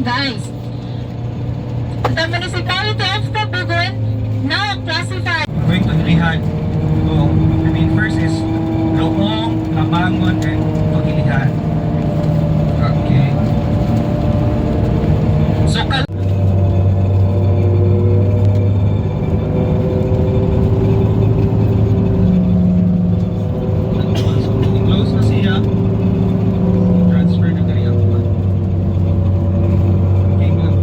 barangays. The municipality of Tabugon now classified. Going to Ilihan. So, first is Loong, Kabangon, and Ilihan. Okay. So, close na siya. Transfer na kaya ako. Okay, good.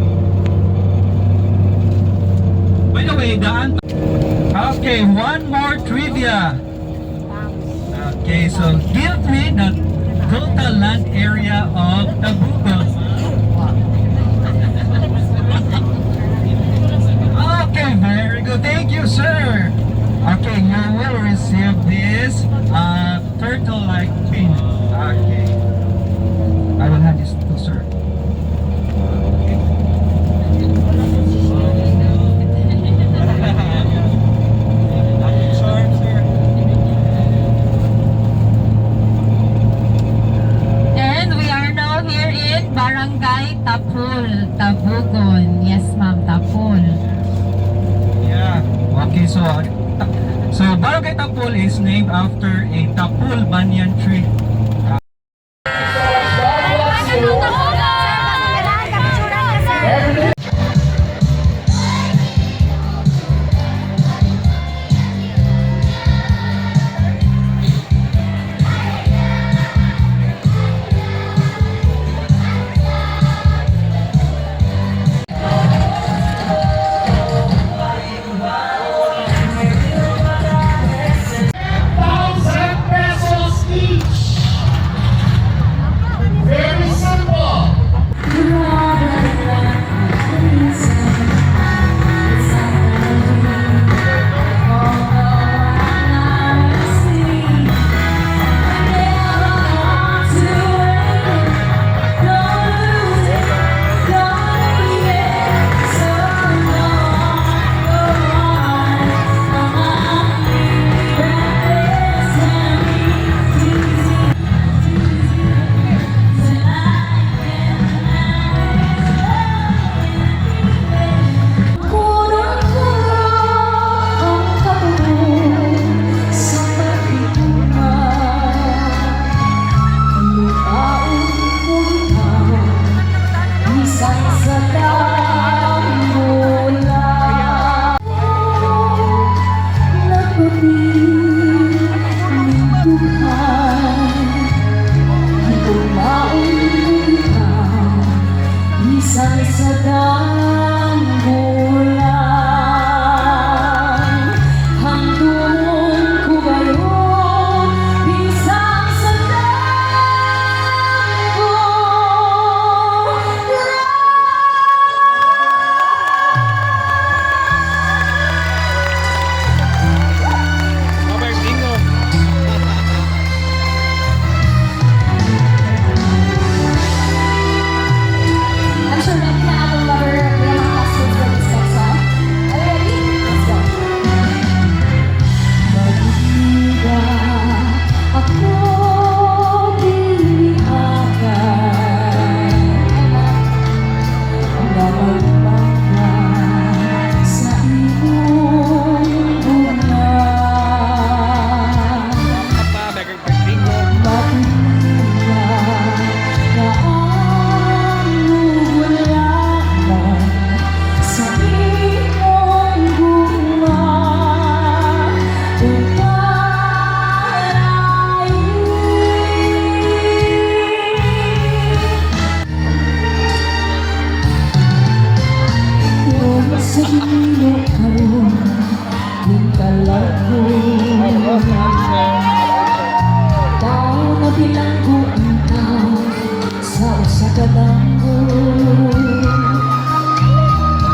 By the way, daan. Okay, one more trivia. Okay, so give me the total land area of Tabugon. Okay, very good. Thank you, sir. Okay, you will receive this turtle-like pin. Okay. I will hand this to sir. And we are now here in Barangay Tapul, Tabugon. Yes, ma'am, Tapul. Yeah. Okay, so Barangay Tapul is named after a Tapul banyan tree.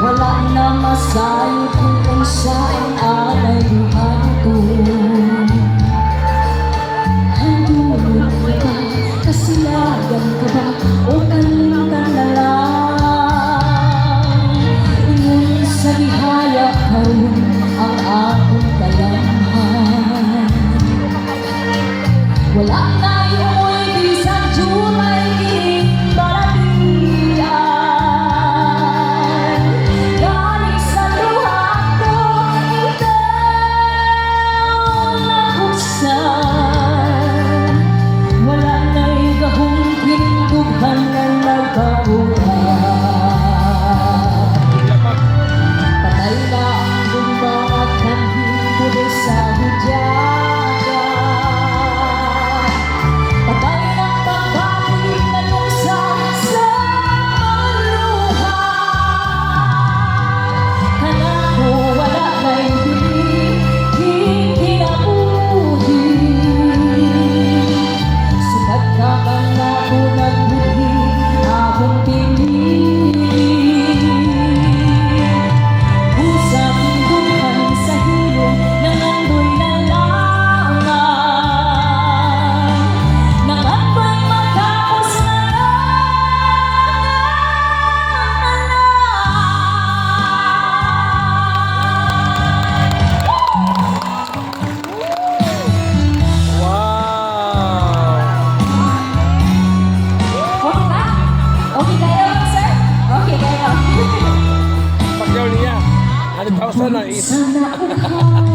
Wala na masayo kung saan alay buhay ko. Handulog ka ba? Kasilagan ka ba? O kaling ka na lang? Ngunit sa bihaya karon ang akong kalamhan. Wala na yung bisang July ining baladian. Asa na is? Sana all